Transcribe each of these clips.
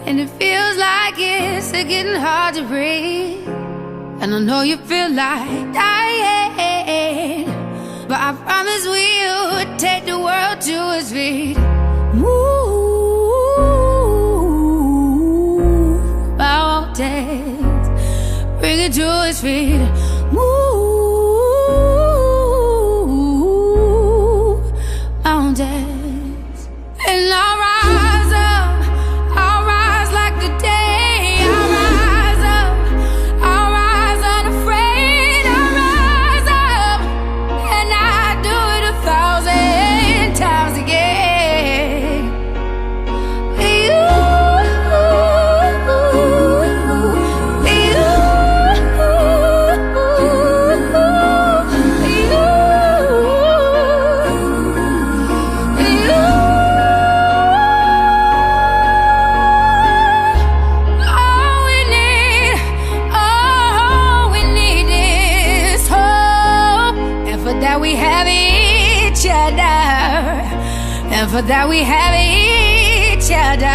and it feels like it's getting hard to breathe. And I know you feel like dying, but I promise we'll take the world to its feet. Move mountains, bring it to its feet. Move mountains, and I'll rise up. I'll rise like the day. I'll rise up. I'll rise unafraid. I'll rise up, and I do it 1,000 times again. You, that we have each other, and for that we have each other,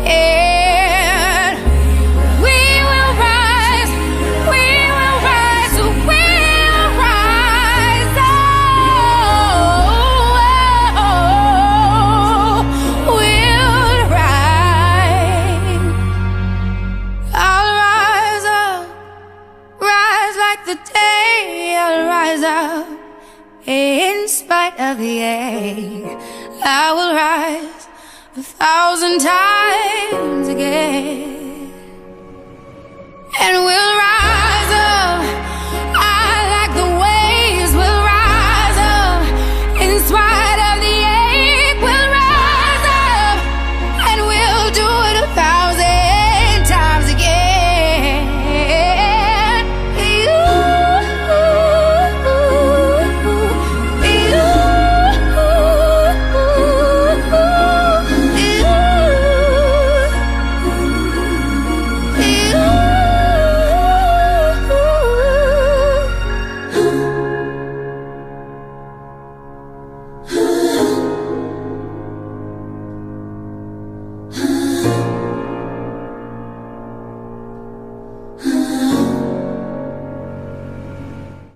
and we will rise, we will rise, we will rise, we'll rise. I'll rise up, rise like the day. I'll rise up in spite of the ache. I will rise 1,000 times again, and we'll rise.